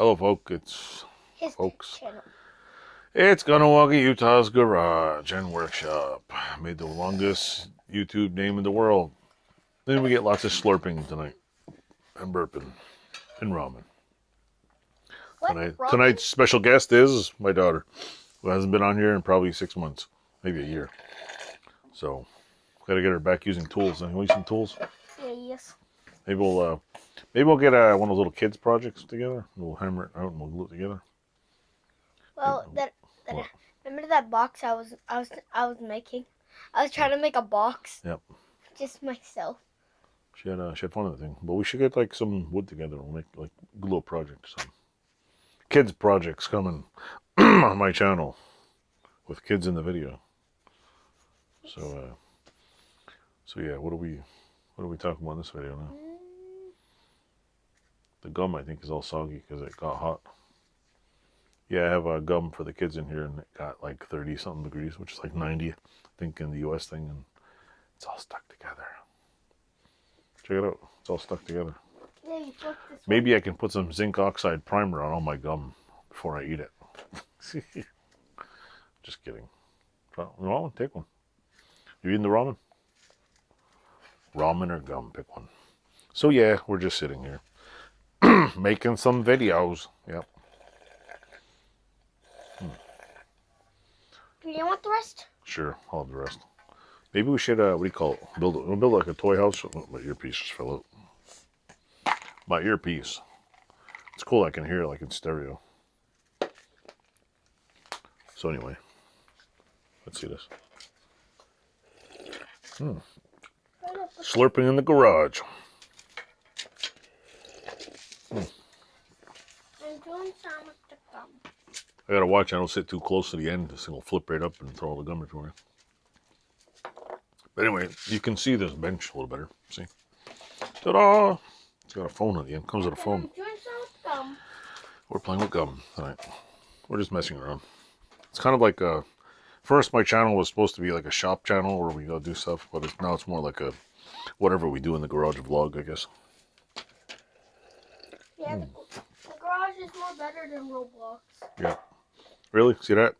Hello, folks. His Folks. channel. It's Ganawagi Utah's Garage and Workshop. Made the longest YouTube name in the world. Then we get lots of slurping tonight. And burping. And ramen. What? Tonight's special guest is my daughter, who hasn't been on here in probably 6 months. Maybe a year. So, gotta get her back using tools. Anyone some tools? Yeah, yes. Maybe we'll get one of those little kids projects together. We'll hammer it out and we'll glue it together. Well, remember that box I was making? I was trying to make a box. Yep. Just myself. She had fun with the thing. But we should get like some wood together. We'll make like glue projects. Some kids projects coming on my channel with kids in the video. So yeah, what are we talking about in this video now? The gum, I think, is all soggy because it got hot. Yeah, I have a gum for the kids in here, and it got like 30 something degrees, which is like 90, I think, in the US thing, and it's all stuck together. Check it out. It's all stuck together. Yeah, you put this Maybe I can put some zinc oxide primer on all my gum before I eat it. Just kidding. Ramen, take one. You eating the ramen? Ramen or gum, pick one. So yeah, we're just sitting here. Making some videos. Yep. Do you want the rest? Sure, I'll have the rest. Maybe we should, what do you call it? We'll build like a toy house. Oh, my earpiece just fell out. My earpiece. It's cool, I can hear it like in stereo. So anyway, let's see this. Slurping in the garage. I'm doing some with the gum. I gotta watch, I don't sit too close to the end. This thing will flip right up and throw all the gum everywhere. But anyway, you can see this bench a little better. See? Ta-da! It's got a phone on the end. Comes with a phone. I'm doing some with gum. We're playing with gum tonight. We're just messing around. It's kind of like first my channel was supposed to be like a shop channel where we go do stuff, but now it's more like a whatever we do in the garage vlog, I guess. Yeah, the garage is more better than Roblox. Yeah. Really? See that?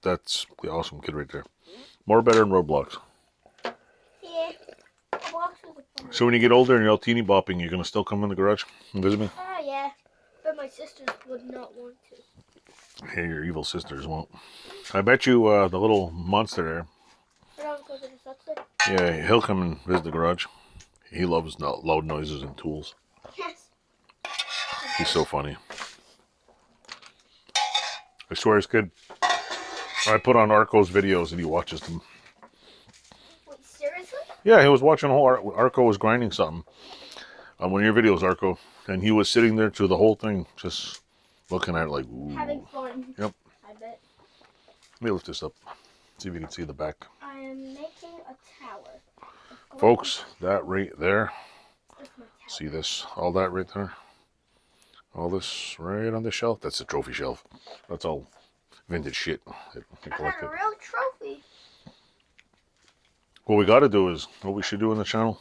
That's the awesome kid right there. More better than Roblox. Yeah. Roblox is a fun. So when you get older and you're all teeny bopping, you're gonna still come in the garage and visit me? Oh, yeah. But my sisters would not want to. Hey, your evil sisters won't. I bet you the little monster there. Yeah, he'll come and visit the garage. He loves loud noises and tools. Yes. He's so funny. I swear he's good. I put on Arco's videos and he watches them. Wait, seriously? Yeah, he was watching a whole... Arco was grinding something on one of your videos, Arco. And he was sitting there through the whole thing, just looking at it like, ooh. Having fun. Yep. I bet. Let me lift this up. See if you can see the back. I am making a tower. Folks, that right there. That's my tower. See this? All that right there? All this right on the shelf? That's the trophy shelf. That's all vintage shit. I got a real trophy. What we got to do is, what we should do in the channel,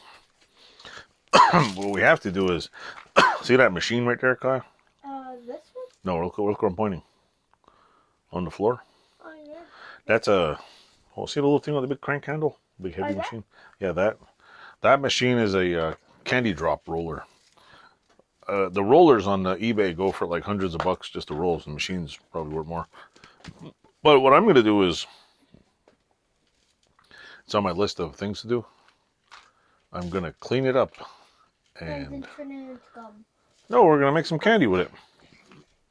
what we have to do is, see that machine right there, Kai? This one? No, look where I'm pointing. On the floor. Oh, yeah. That's see the little thing with the big crank handle? Big heavy machine? Yeah, that machine is a candy drop roller. The rollers on the eBay go for like hundreds of bucks just to roll. The machines probably worth more. But what I'm going to do is, it's on my list of things to do. I'm going to clean it up. And then turn it into gum. No, we're going to make some candy with it.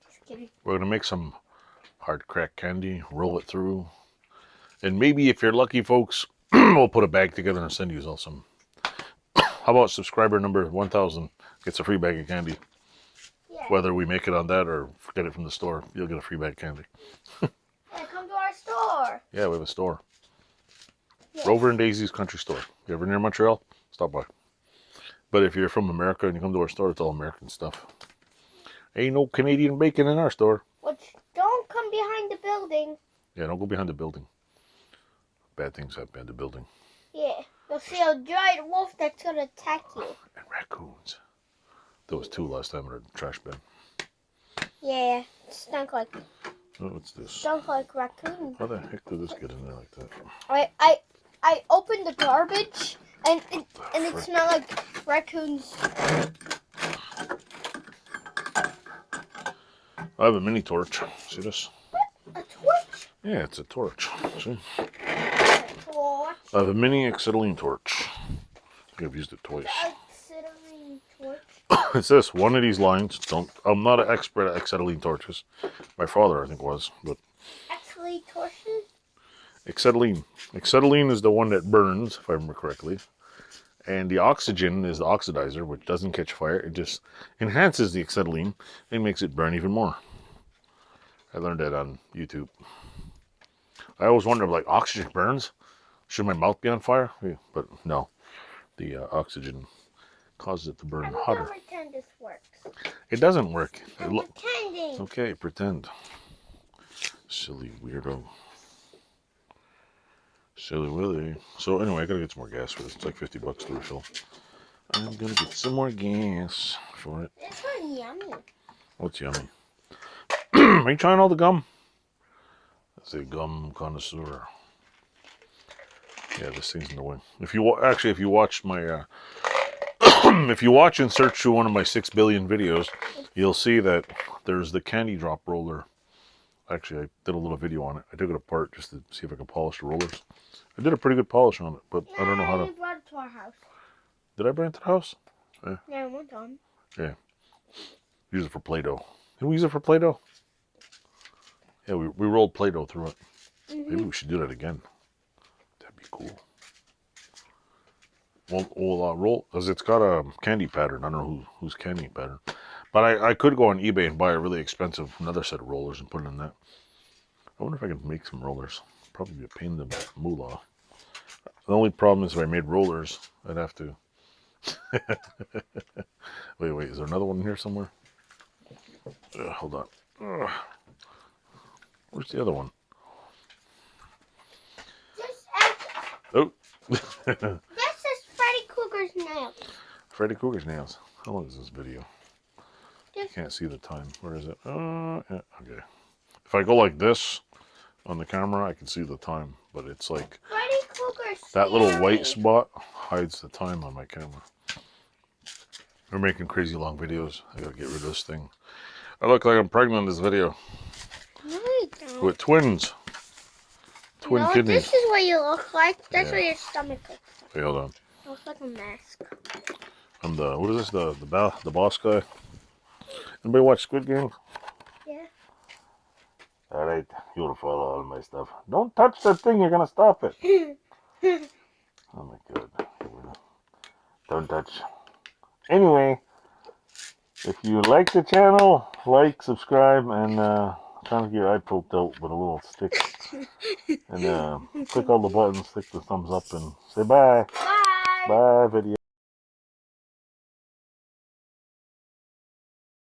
Just kidding. We're going to make some hard crack candy, roll it through. And maybe if you're lucky, folks, we'll put a bag together and send you all some. How about subscriber number 1,000 gets a free bag of candy? Yeah. Whether we make it on that or get it from the store, you'll get a free bag of candy. Yeah, come to our store. Yeah, we have a store. Yes. Rover and Daisy's Country Store. You ever near Montreal? Stop by. But if you're from America and you come to our store, it's all American stuff. Ain't no Canadian bacon in our store. Which, don't come behind the building. Yeah, don't go behind the building. Bad things happen behind the building. Yeah, you'll see a giant wolf that's gonna attack you. And raccoons. There was 2 last time in our trash bin. Yeah, it stunk like Oh, what's this? raccoon. How the heck did this get in there like that? I opened the garbage and it smelled like raccoons. I have a mini torch. See this? A torch? Yeah, it's a torch. See? A torch. I have a mini acetylene torch. I think I've used it twice. Acetylene torch. It's this. One of these lines. I'm not an expert at acetylene torches. My father, I think, was. But Acetylene torches? acetylene. Acetylene is the one that burns, if I remember correctly. And the oxygen is the oxidizer, which doesn't catch fire. It just enhances the acetylene and makes it burn even more. I learned that on YouTube. I always wondered, like, oxygen burns? Should my mouth be on fire? Yeah, but no. The oxygen causes it to burn hotter. I'm pretend this works. It doesn't work. I'm pretending. Okay, pretend. Silly weirdo. Silly Willy. So anyway, I gotta get some more gas for this. It's like $50 to refill. I'm gonna get some more gas for it. This one's yummy. What's yummy? Are you trying all the gum? That's a gum connoisseur. Yeah, this thing's in the way. If you watch my, if you watch and search through one of my 6 billion videos, you'll see that there's the candy drop roller. Actually, I did a little video on it. I took it apart just to see if I could polish the rollers. I did a pretty good polish on it, but I don't know how to. We brought it to our house. Did I bring it to the house? Yeah, one time. Yeah. Use it for Play-Doh. Did we use it for Play-Doh? Yeah, we rolled Play-Doh through it. Maybe we should do that again. That'd be cool. We'll roll, because it's got a candy pattern. I don't know whose candy pattern. But I could go on eBay and buy a really expensive, another set of rollers and put it in that. I wonder if I could make some rollers. Probably be a pain in the moolah. The only problem is if I made rollers, I'd have to... Wait, is there another one here somewhere? Hold on. Where's the other one? Oh! This is Freddy Krueger's nails. Freddy Krueger's nails. How long is this video? Can't see the time. Where is it? Yeah, okay. If I go like this on the camera, I can see the time. But it's like Freddy Krueger's that little white spot hides the time on my camera. We're making crazy long videos. I gotta get rid of this thing. I look like I'm pregnant in this video. No, you don't. With twins. Twin kidneys. This is what you look like. That's what your stomach looks like. Wait, hold on. It looks like a mask. I'm the, what is this? The boss guy? Anybody watch Squid Game? Yeah. Alright, you'll follow all my stuff. Don't touch that thing, you're gonna stop it. Oh my god. Don't touch. Anyway, if you like the channel, like, subscribe, and trying to get your eye poked out with a little stick. And click all the buttons, click the thumbs up, and say bye. Bye. Bye, video.